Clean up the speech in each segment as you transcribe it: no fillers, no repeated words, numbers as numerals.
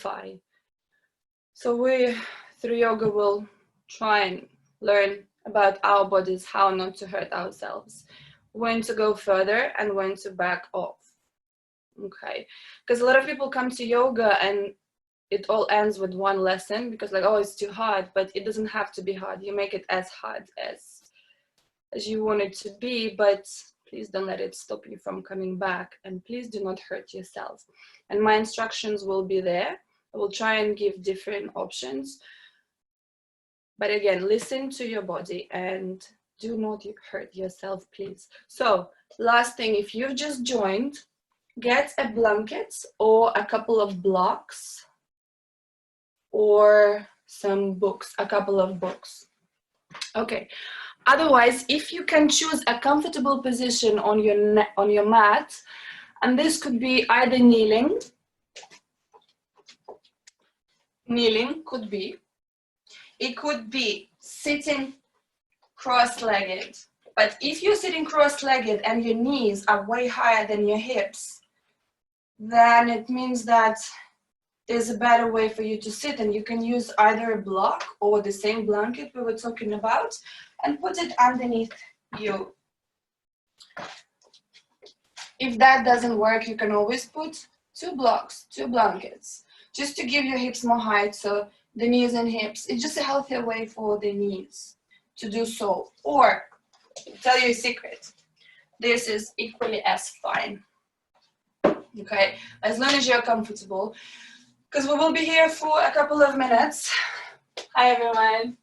fine. So we, through yoga, will try and learn about our bodies, how not to hurt ourselves, when to go further and when to back off. Okay, because a lot of people come to yoga and it all ends with one lesson because like, oh, it's too hard, but it doesn't have to be hard. You make it as hard as you want it to be, but please don't let it stop you from coming back, and please do not hurt yourself. And my instructions will be there. I will try and give different options, but again, listen to your body and do not hurt yourself, please. So last thing, if you've just joined, get a blanket or a couple of blocks or some books, a couple of books. Okay. Otherwise, if you can choose a comfortable position on your mat, and this could be either kneeling could be, it could be sitting cross-legged. But if you're sitting cross-legged and your knees are way higher than your hips, then it means that there's a better way for you to sit, and you can use either a block or the same blanket we were talking about and put it underneath you. If that doesn't work, you can always put two blocks, two blankets, just to give your hips more height, so the knees and hips, it's just a healthier way for the knees to do so. Or, I'll tell you a secret, this is equally as fine, okay, as long as you're comfortable, because we will be here for a couple of minutes. Hi everyone.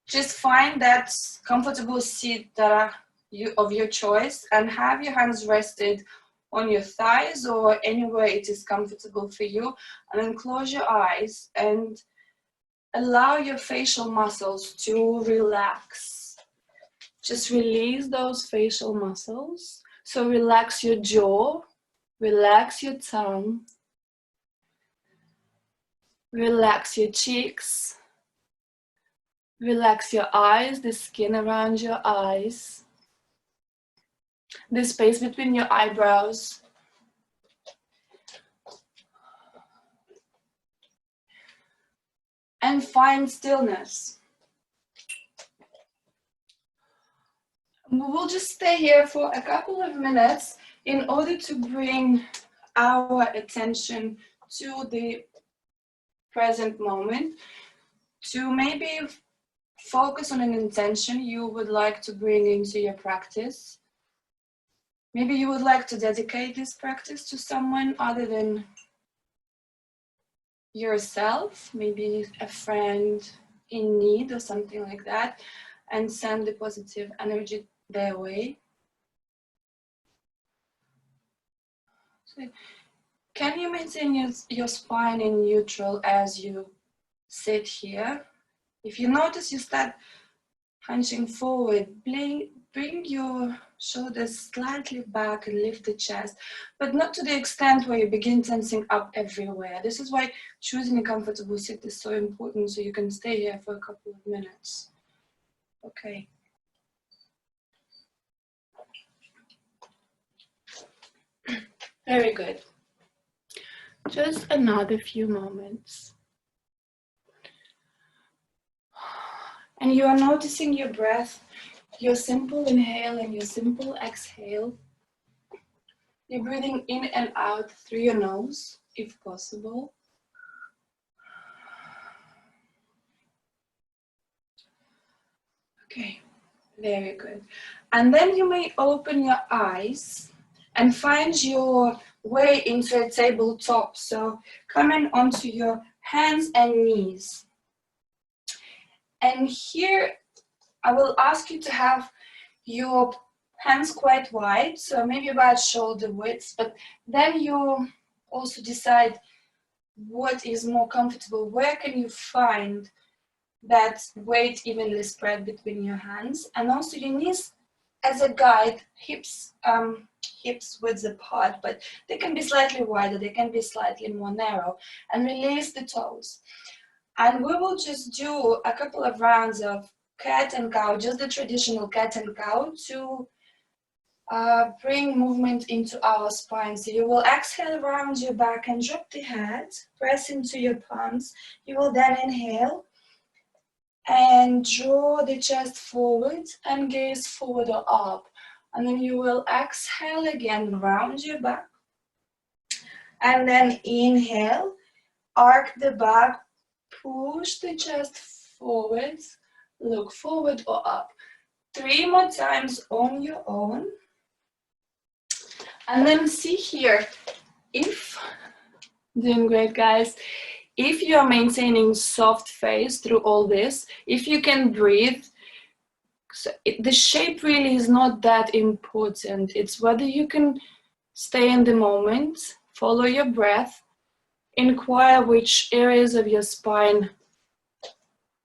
Just find that comfortable seat that are of your choice and have your hands rested on your thighs or anywhere it is comfortable for you, and then close your eyes and allow your facial muscles to relax. Just release those facial muscles. So relax your jaw, relax your tongue, relax your cheeks, relax your eyes, the skin around your eyes, the space between your eyebrows. And find stillness. We will just stay here for a couple of minutes in order to bring our attention to the present moment, to maybe focus on an intention you would like to bring into your practice. Maybe you would like to dedicate this practice to someone other than yourself, maybe a friend in need or something like that, and send the positive energy their way. So, can you maintain your spine in neutral as you sit here? If you notice you start hunching forward, bring your shoulders slightly back and lift the chest, but not to the extent where you begin tensing up everywhere. This is why choosing a comfortable seat is so important, so you can stay here for a couple of minutes. Okay. Very good. Just another few moments. And you are noticing your breath, your simple inhale and your simple exhale. You're breathing in and out through your nose, if possible. Okay, very good. And then you may open your eyes and find your way into a tabletop. So coming onto your hands and knees. And here I will ask you to have your hands quite wide, so maybe about shoulder width, but then you also decide what is more comfortable. Where can you find that weight evenly spread between your hands? And also your knees as a guide, hips width apart, but they can be slightly wider, they can be slightly more narrow, and release the toes. And we will just do a couple of rounds of cat and cow, just the traditional cat and cow, to bring movement into our spine. So you will exhale around your back and drop the head, press into your palms. You will then inhale and draw the chest forward and gaze forward or up. And then you will exhale again, round your back. And then inhale, arc the back, push the chest forward, look forward or up. 3 more times on your own. And then see here, if, doing great guys, if you are maintaining soft face through all this, if you can breathe, so the shape really is not that important. It's whether you can stay in the moment, follow your breath, inquire which areas of your spine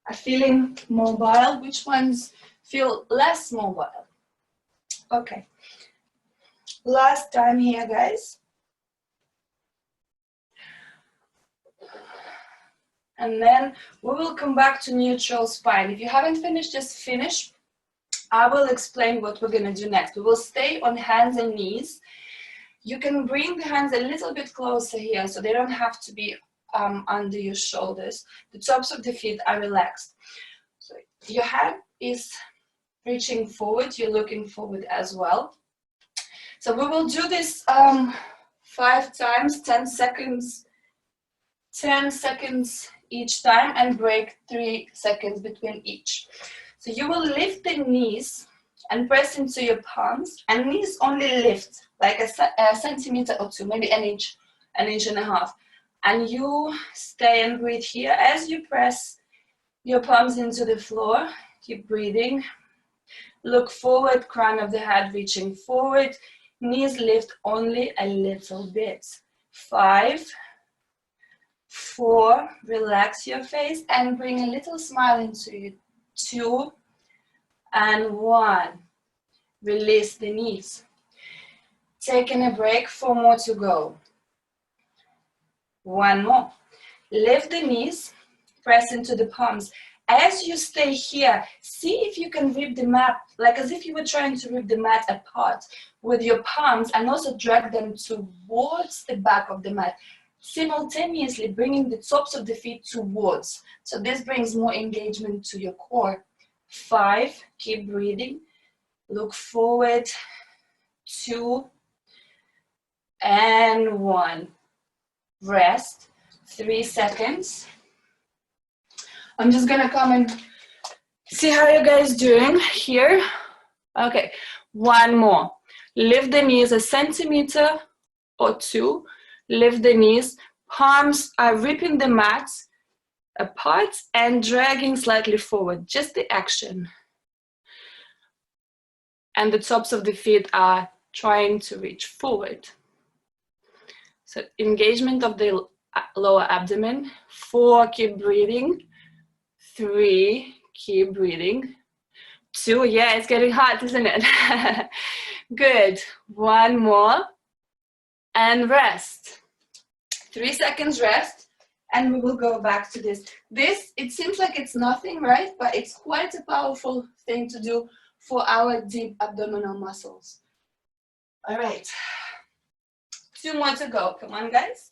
are feeling mobile, which ones feel less mobile. Okay, last time here, guys. And then we will come back to neutral spine. If you haven't finished, just finish. I will explain what we're gonna do next. We will stay on hands and knees. You can bring the hands a little bit closer here, so they don't have to be under your shoulders. The tops of the feet are relaxed. So your head is reaching forward, you're looking forward as well. So we will do this 5 times, 10 seconds, 10 seconds each time, and break 3 seconds between each. So you will lift the knees and press into your palms, and knees only lift like a centimeter or 2, maybe an inch and a half. And you stay and breathe here as you press your palms into the floor. Keep breathing. Look forward, crown of the head reaching forward. Knees lift only a little bit. 5, 4, relax your face and bring a little smile into you. 2 and 1. Release the knees. Taking a break, 4 more to go. 1 more. Lift the knees, press into the palms. As you stay here, see if you can rip the mat, like as if you were trying to rip the mat apart with your palms, and also drag them towards the back of the mat, simultaneously bringing the tops of the feet towards. So this brings more engagement to your core. 5, keep breathing. Look forward. 2 and 1. Rest. 3 seconds. I'm just gonna come and see how you guys doing here. Okay, 1 more. Lift the knees a centimeter or 2. Lift the knees. Palms are ripping the mat apart and dragging slightly forward. Just the action. And the tops of the feet are trying to reach forward. So engagement of the lower abdomen. 4, keep breathing. 3, keep breathing. 2, yeah, it's getting hot, isn't it? Good. 1 more. And rest. 3 seconds rest. And we will go back to this. This, it seems like it's nothing, right? But it's quite a powerful thing to do for our deep abdominal muscles. All right. 2 more to go. Come on, guys.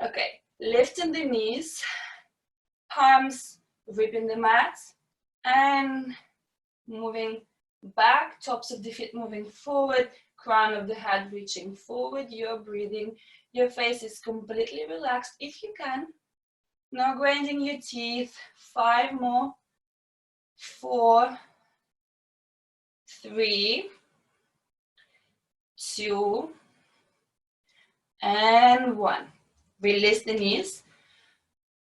Okay. Lifting the knees. Palms ripping the mat. And moving back. Tops of the feet moving forward. Crown of the head reaching forward. You're breathing. Your face is completely relaxed if you can. Now grinding your teeth. 5 more. 4, 3, 2, and 1. Release the knees.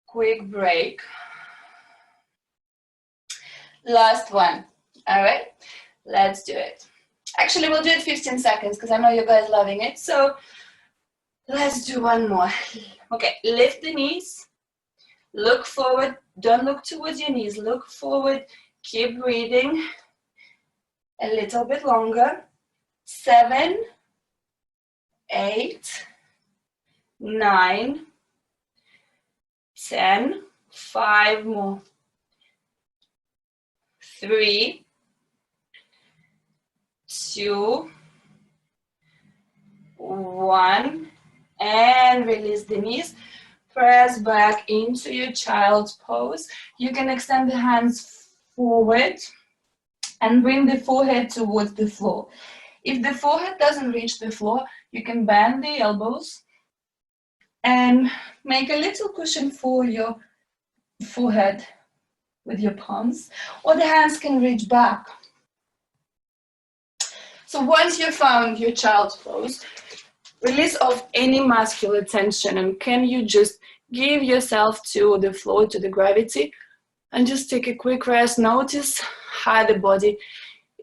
Quick break. Last one. All right, let's do it. Actually, we'll do it 15 seconds because I know you guys loving it. So let's do 1 more. Okay, lift the knees. Look forward. Don't look towards your knees. Look forward. Keep breathing. A little bit longer. 7, 8, 9, 10. 5 more. 3, 2, 1, and release the knees. Press back into your child's pose. You can extend the hands forward and bring the forehead towards the floor. If the forehead doesn't reach the floor, you can bend the elbows and make a little cushion for your forehead with your palms, or the hands can reach back. So once you found your child's pose, release off any muscular tension, and can you just give yourself to the floor, to the gravity, and just take a quick rest. Notice how the body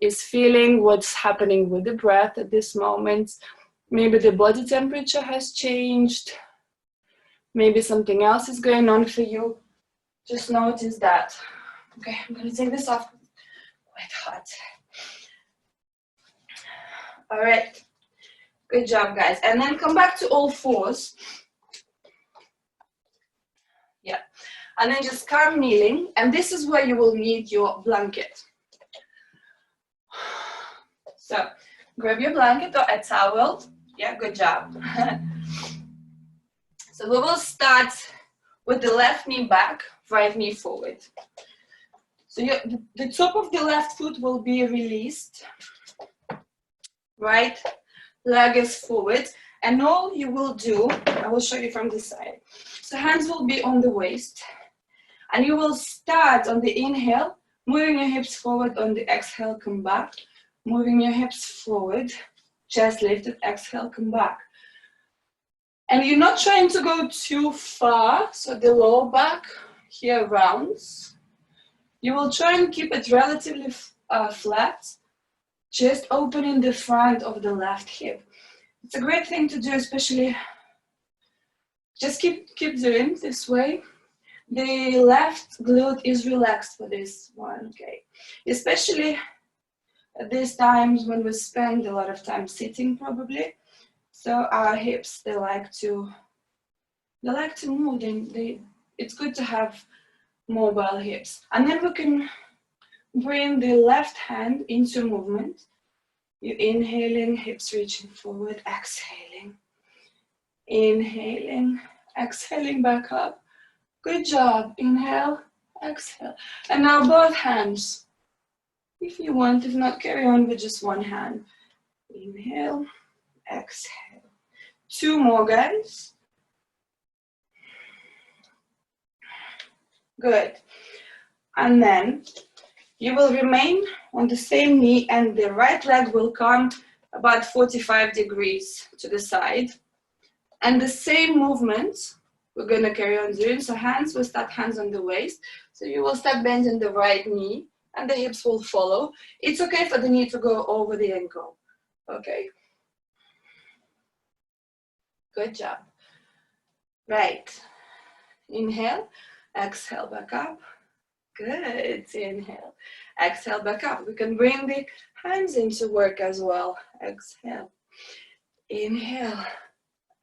is feeling, what's happening with the breath at this moment. Maybe the body temperature has changed. Maybe something else is going on for you. Just notice that. Okay, I'm gonna take this off. Quite hot. All right, good job, guys. And then come back to all fours. Yeah, and then just calm kneeling. And this is where you will need your blanket. So grab your blanket or a towel. Yeah, good job. So we will start with the left knee back, right knee forward. So the top of the left foot will be released. Right leg is forward. And all you will do, I will show you from this side. So hands will be on the waist. And you will start on the inhale, moving your hips forward. On the exhale, come back. Moving your hips forward, chest lifted, exhale, come back. And you're not trying to go too far, so the lower back here rounds. You will try and keep it relatively flat, just opening the front of the left hip. It's a great thing to do, especially, just keep doing this way. The left glute is relaxed for this one, okay? Especially at these times when we spend a lot of time sitting probably. So our hips, they like to move. It's good to have mobile hips. And then we can bring the left hand into movement. You're inhaling, hips reaching forward, exhaling. Inhaling, exhaling back up. Good job. Inhale, exhale. And now both hands. If you want, if not, carry on with just one hand. Inhale, exhale. 2 more, guys. Good. And then you will remain on the same knee, and the right leg will come about 45 degrees to the side. And the same movement we're going to carry on doing. So hands, we'll start hands on the waist. So you will start bending the right knee, and the hips will follow. It's okay for the knee to go over the ankle. Okay. Good job. Right. Inhale, exhale, back up. Good. Inhale, exhale, back up. We can bring the hands into work as well. Exhale. Inhale,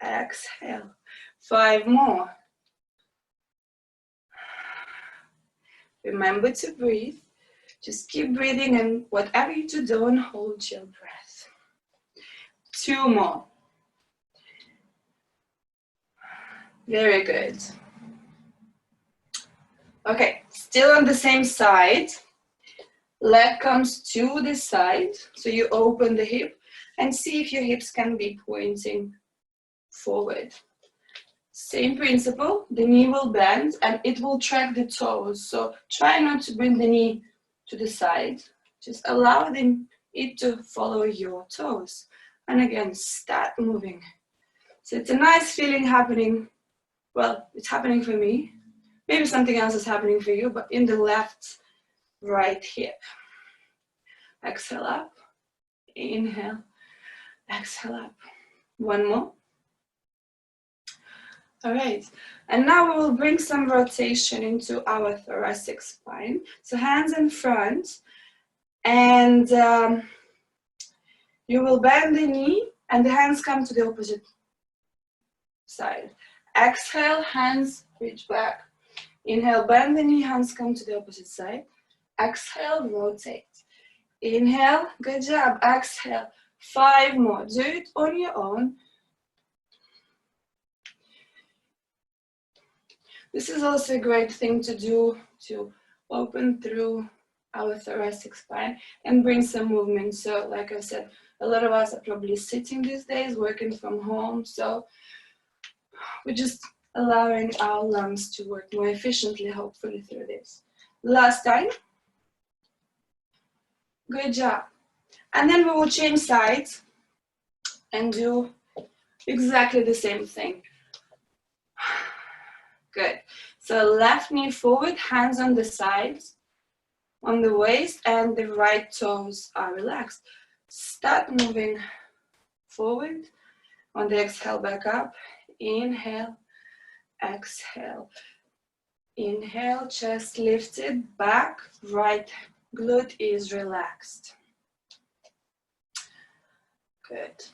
exhale. 5 more. Remember to breathe. Just keep breathing, and whatever you do, don't hold your breath. 2 more. Very good. Okay, still on the same side. Leg comes to the side, so you open the hip and see if your hips can be pointing forward. Same principle, the knee will bend and it will track the toes. So try not to bring the knee to the side. Just allow it to follow your toes. And again, start moving. So it's a nice feeling happening. Well, it's happening for me. Maybe something else is happening for you, but in the left, right hip. Exhale up. Inhale. Exhale up. 1 more. All right, and now we will bring some rotation into our thoracic spine. So hands in front, and you will bend the knee, and the hands come to the opposite side. Exhale, hands reach back. Inhale, bend the knee, hands come to the opposite side. Exhale, rotate. Inhale, good job. Exhale, 5 more. Do it on your own. This is also a great thing to do to open through our thoracic spine and bring some movement. So like I said, a lot of us are probably sitting these days, working from home. So we're just allowing our lungs to work more efficiently, hopefully, through this. Last time. Good job. And then we will change sides and do exactly the same thing. Good. So left knee forward, hands on the sides, on the waist, and the right toes are relaxed. Start moving forward. On the exhale, back up. Inhale, exhale. Inhale, chest lifted, back, right glute is relaxed. Good.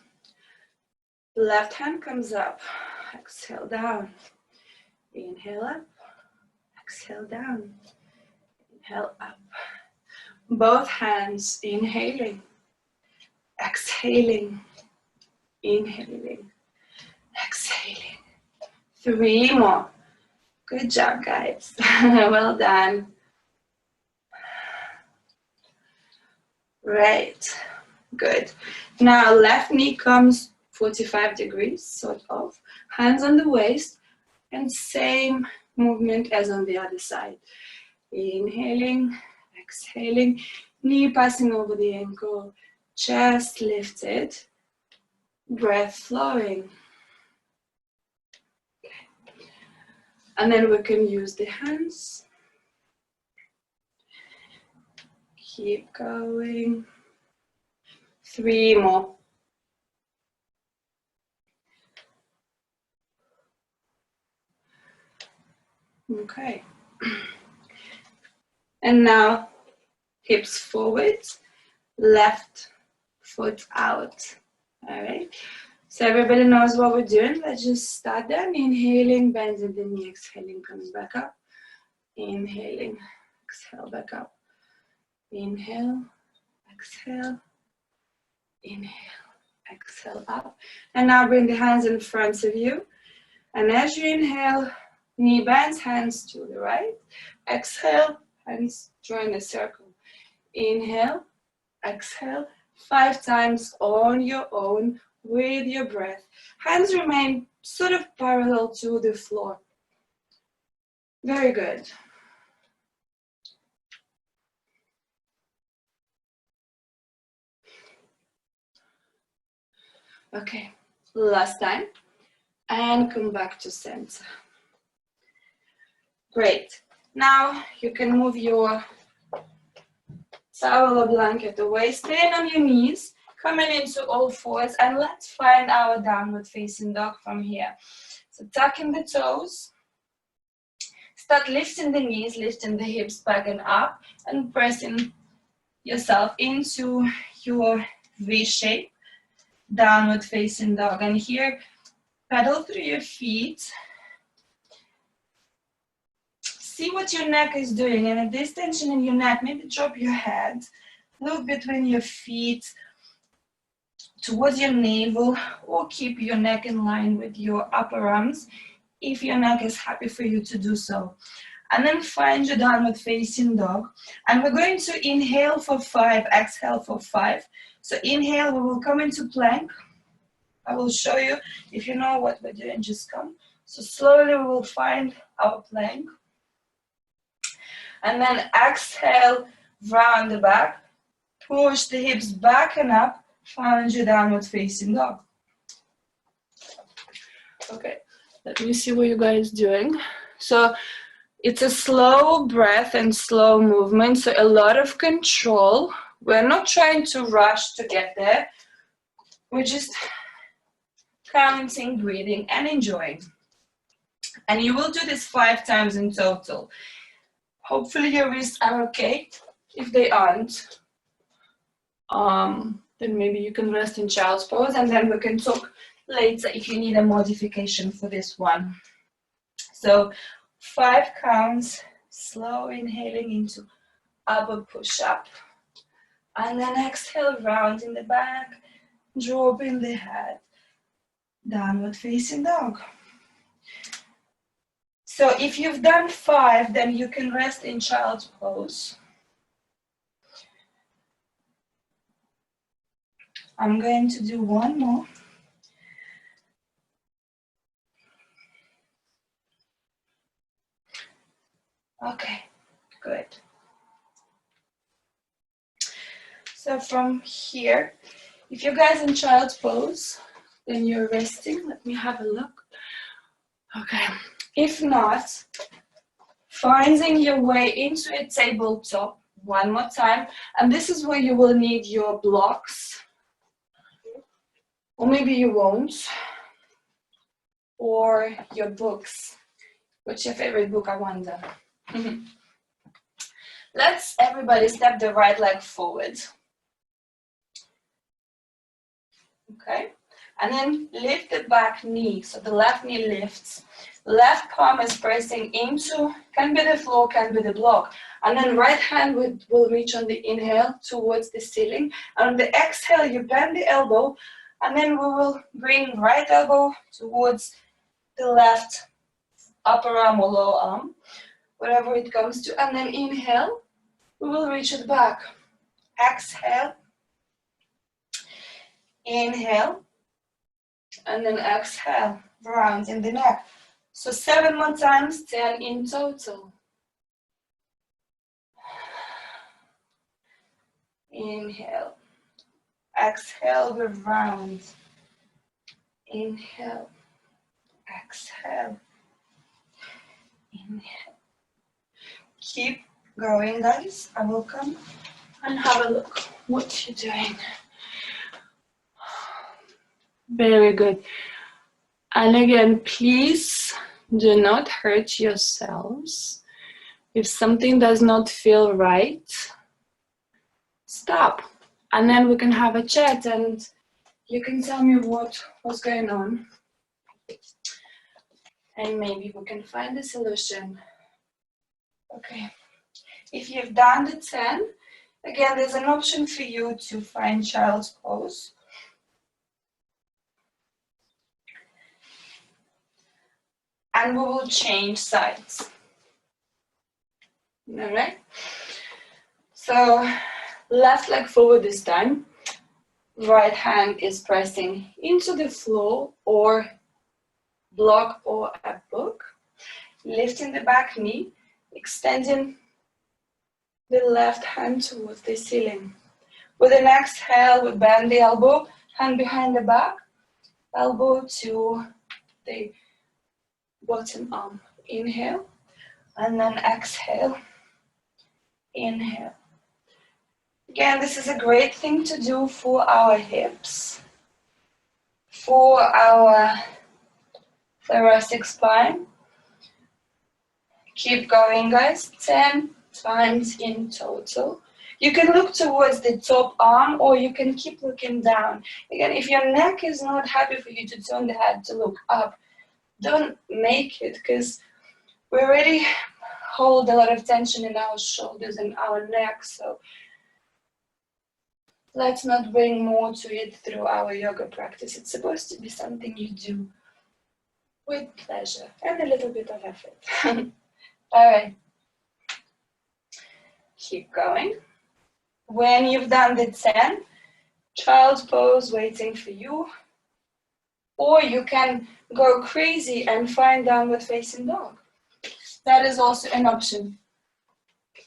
Left hand comes up. Exhale down. Inhale up. Exhale down. Inhale up. Both hands inhaling. Exhaling. Inhaling. Exhaling. 3 more. Good job, guys. Well done. Right. Good. Now left knee comes 45 degrees, sort of. Hands on the waist, and same movement as on the other side. Inhaling, exhaling, knee passing over the ankle, chest lifted, breath flowing. And then we can use the hands. Keep going. 3 more. Okay. And now hips forward, left foot out. All right. So everybody knows what we're doing. Let's just start then. Inhaling, bending the knee, exhaling, coming back up. Inhaling, exhale, back up. Inhale, exhale, inhale, exhale, up. And now bring the hands in front of you. And as you inhale, knee bends, hands to the right. Exhale, hands join the circle. Inhale, exhale, 5 times on your own with your breath. Hands remain sort of parallel to the floor. Very good. Okay, last time. And come back to center. Great. Now you can move your towel or blanket away, staying on your knees, coming into all fours, and let's find our downward facing dog from here. So tucking the toes, start lifting the knees, lifting the hips back and up, and pressing yourself into your V shape, downward facing dog. And here, pedal through your feet. See what your neck is doing, and if there's tension in your neck, maybe drop your head, look between your feet towards your navel, or keep your neck in line with your upper arms if your neck is happy for you to do so. And then find your downward facing dog, and we're going to inhale for 5, exhale for 5. So inhale, we will come into plank. I will show you. If you know what we're doing, just come. So slowly we will find our plank. And then exhale, round the back, push the hips back and up, find your downward facing dog. Okay, let me see what you guys doing. So it's a slow breath and slow movement, so a lot of control. We're not trying to rush to get there. We're just counting, breathing, and enjoying. And you will do this 5 times in total. Hopefully your wrists are okay. If they aren't, then maybe you can rest in child's pose, and then we can talk later if you need a modification for this one. So 5 counts, slow inhaling into upper push-up. And then exhale, round in the back, dropping the head, downward facing dog. So if you've done 5, then you can rest in child's pose. I'm going to do one more. Okay, good. So from here, if you guys in child's pose, then you're resting. Let me have a look. Okay. If not, finding your way into a tabletop one more time. And this is where you will need your blocks. Or maybe you won't. Or your books. What's your favorite book, I wonder? Let's everybody step the right leg forward. Okay, and then lift the back knee, so the left knee lifts. Left palm is pressing into, can be the floor, can be the block. And then right hand will reach on the inhale towards the ceiling. And on the exhale, you bend the elbow, and then we will bring right elbow towards the left upper arm or lower arm, whatever it comes to. And then inhale, we will reach it back. Exhale. Inhale, and then exhale, round in the neck. So 7 more times, 10 in total. Inhale, exhale, we round. Inhale, exhale, inhale. Keep going, guys. I will come and have a look what you're doing. Very good. And again, please do not hurt yourselves. If something does not feel right, stop. And then we can have a chat and you can tell me what's going on. And maybe we can find a solution. Okay. If you've done the 10, again, there's an option for you to find child's pose. And we will change sides. All right? So left leg forward this time. Right hand is pressing into the floor or block or a book. Lifting the back knee, extending the left hand towards the ceiling. With an exhale, we bend the elbow, hand behind the back, elbow to the bottom arm. Inhale, and then exhale. Inhale. Again, this is a great thing to do for our hips, for our thoracic spine. Keep going, guys. 10 times in total. You can look towards the top arm or you can keep looking down. Again, if your neck is not happy for you to turn the head to look up, don't make it, because we already hold a lot of tension in our shoulders and our neck, so let's not bring more to it through our yoga practice. It's supposed to be something you do with pleasure and a little bit of effort. All right. Keep going. When you've done the 10, child's pose waiting for you. Or you can go crazy and find downward facing dog. That is also an option.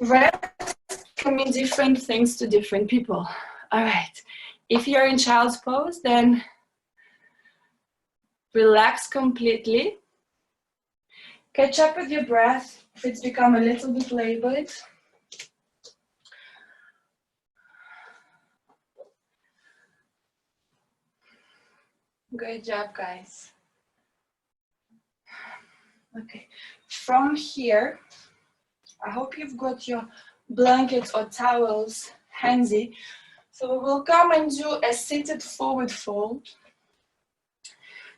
Rest can mean different things to different people. All right. If you're in child's pose, then relax completely. Catch up with your breath if it's become a little bit labored. Great job, guys. Okay, from here, I hope you've got your blankets or towels handy. So we will come and do a seated forward fold.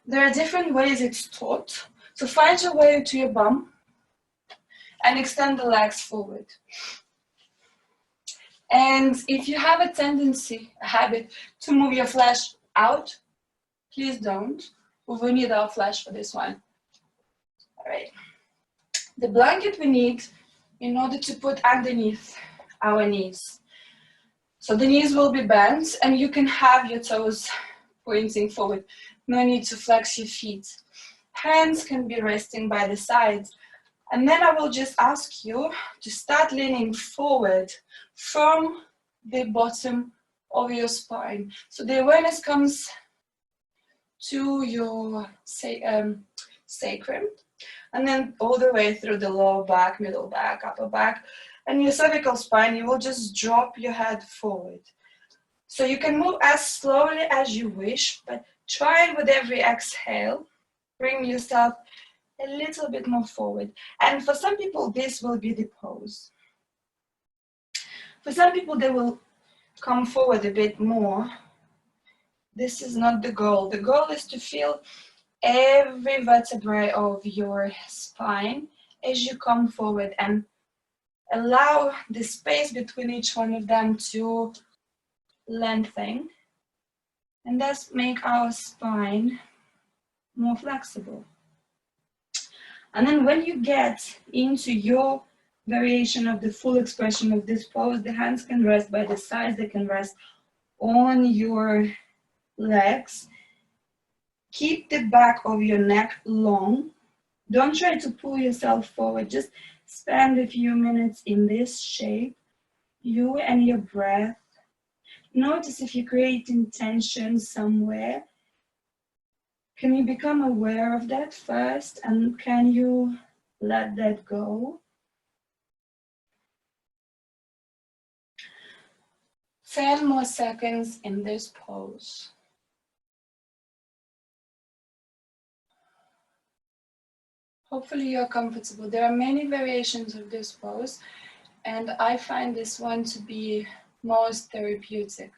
There are different ways it's taught. So find your way to your bum and extend the legs forward. And if you have a tendency, a habit, to move your flesh out. Please don't. We will need our flash for this one. All right. The blanket we need in order to put underneath our knees. So the knees will be bent and you can have your toes pointing forward. No need to flex your feet. Hands can be resting by the sides. And then I will just ask you to start leaning forward from the bottom of your spine. So the awareness comes to your sacrum, and then all the way through the lower back, middle back, upper back, and your cervical spine. You will just drop your head forward. So you can move as slowly as you wish, but try it with every exhale. Bring yourself a little bit more forward. And for some people, this will be the pose. For some people, they will come forward a bit more. This is not the goal. The goal is to feel every vertebrae of your spine as you come forward and allow the space between each one of them to lengthen and thus make our spine more flexible. And then when you get into your variation of the full expression of this pose, the hands can rest by the sides, they can rest on your legs. Keep the back of your neck long. Don't try to pull yourself forward. Just spend a few minutes in this shape, you and your breath. Notice if you're creating tension somewhere. Can you become aware of that first, and can you let that go? 10 more seconds in this pose. Hopefully you're comfortable. There are many variations of this pose, and I find this one to be most therapeutic.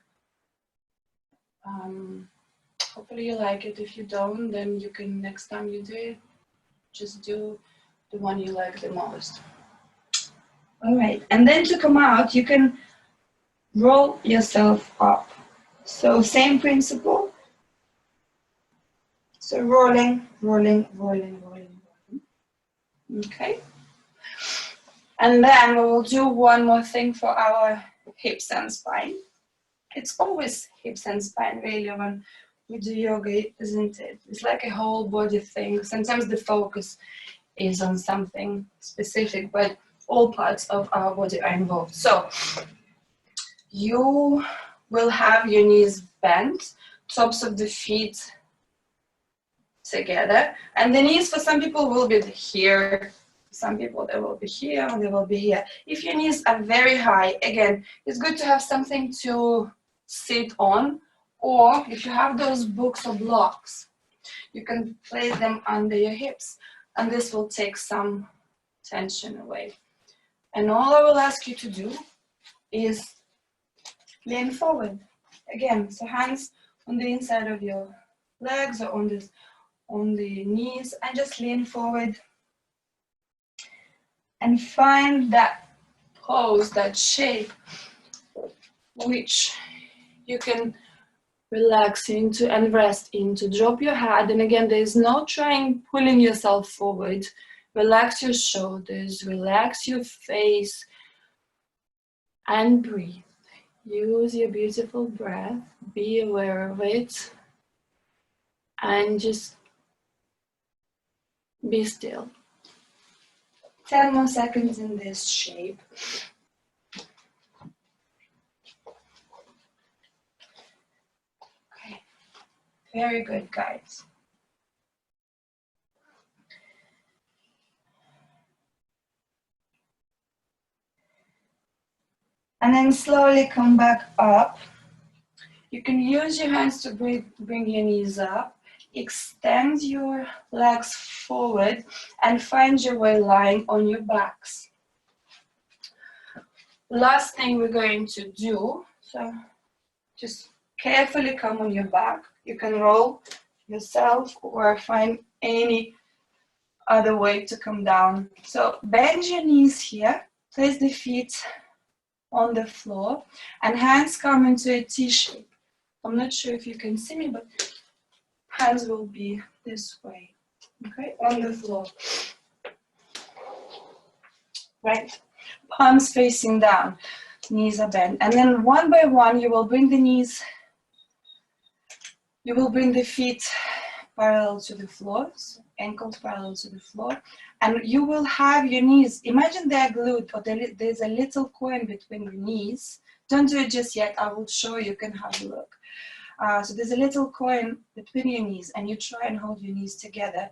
Hopefully you like it. If you don't, then you can, next time you do it, just do the one you like the most. All right, and then to come out, you can roll yourself up. So same principle. So rolling, rolling, rolling, rolling, rolling. Okay. And then we will do one more thing for our hips and spine. It's always hips and spine really when we do yoga, isn't it? It's like a whole body thing. Sometimes the focus is on something specific, but all parts of our body are involved. So you will have your knees bent, tops of the feet together, and the knees for some people will be here, some people they will be here, and they will be here. If your knees are very high, again, it's good to have something to sit on, or if you have those books or blocks, you can place them under your hips, and this will take some tension away. And all I will ask you to do is lean forward. Again, so hands on the inside of your legs or on the knees, and just lean forward and find that pose, that shape, which you can relax into and rest into. Drop your head, and again, there is no trying pulling yourself forward. Relax your shoulders, relax your face, and breathe. Use your beautiful breath, be aware of it, and just be still. 10 more seconds in this shape. Okay, very good, guys. And then slowly come back up. You can use your hands to bring your knees up. Extend your legs forward and find your way lying on your backs. Last thing we're going to do, so just carefully come on your back. You can roll yourself or find any other way to come down. So bend your knees here, place the feet on the floor, and hands come into a T shape. I'm not sure if you can see me, but hands will be this way, okay, on the floor. Right, palms facing down, knees are bent. And then one by one, you will bring the knees, you will bring the feet parallel to the floor, so ankles parallel to the floor. And you will have your knees, imagine they're glued, or there's a little coin between your knees. Don't do it just yet, I will show you, you can have a look. So there's a little coin between your knees, and you try and hold your knees together.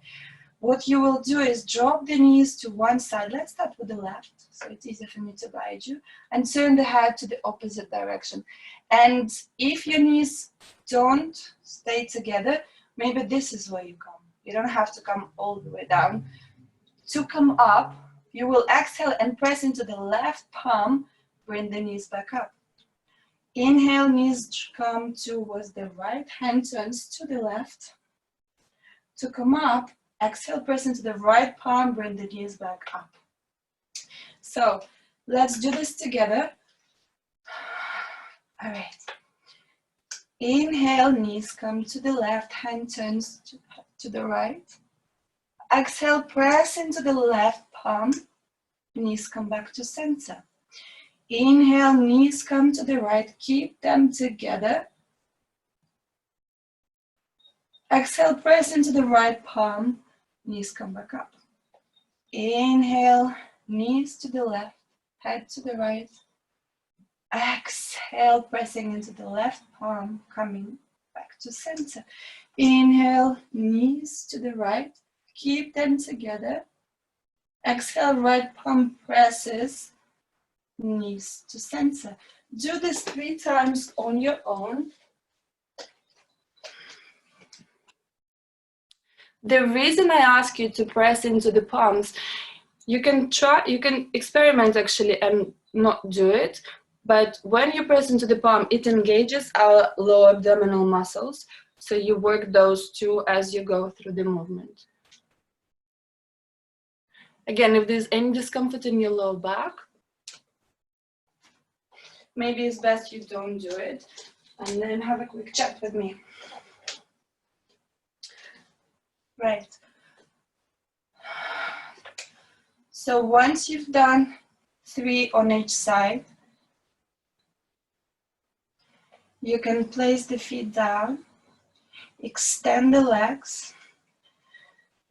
What you will do is drop the knees to one side. Let's start with the left, so it's easier for me to guide you, and turn the head to the opposite direction. And if your knees don't stay together, maybe this is where you come. You don't have to come all the way down. To come up, you will exhale and press into the left palm, bring the knees back up. Inhale, knees come towards the right, hand turns to the left. To come up, exhale, press into the right palm, bring the knees back up. So let's do this together. All right. Inhale, knees come to the left, hand turns to the right. Exhale, press into the left palm, knees come back to center. Inhale, knees come to the right, keep them together. Exhale, press into the right palm, knees come back up. Inhale, knees to the left, head to the right. Exhale, pressing into the left palm, coming back to center. Inhale, knees to the right, keep them together. Exhale, right palm presses, knees to center. Do this 3 times on your own. The reason I ask you to press into the palms, you can experiment actually and not do it, but when you press into the palm, it engages our lower abdominal muscles, so you work those two as you go through the movement. Again, if there's any discomfort in your lower back, maybe it's best you don't do it, and then have a quick chat with me. Right. So once you've done 3 on each side, you can place the feet down, extend the legs,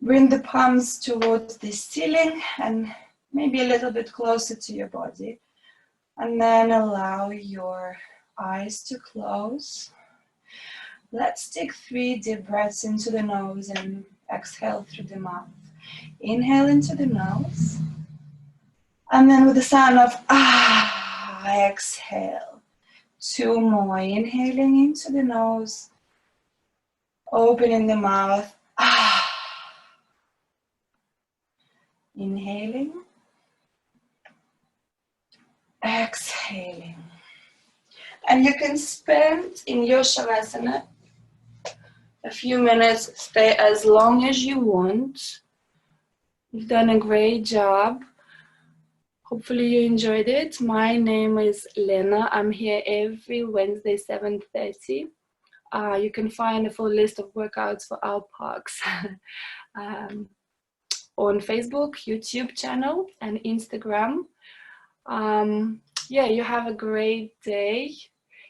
bring the palms towards the ceiling and maybe a little bit closer to your body. And then allow your eyes to close. Let's take 3 deep breaths into the nose and exhale through the mouth. Inhale into the nose. And then with the sound of ah, exhale. 2 more. Inhaling into the nose. Opening the mouth. Ah. Inhaling. Exhaling. And you can spend in your shavasana a few minutes, stay as long as you want. You've done a great job. Hopefully you enjoyed it. My name is Lena. I'm here every Wednesday, 7:30. You can find a full list of workouts for our parks on Facebook, YouTube channel, and Instagram. Yeah, you have a great day.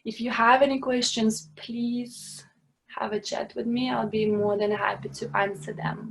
If you have any questions, please have a chat with me. I'll be more than happy to answer them.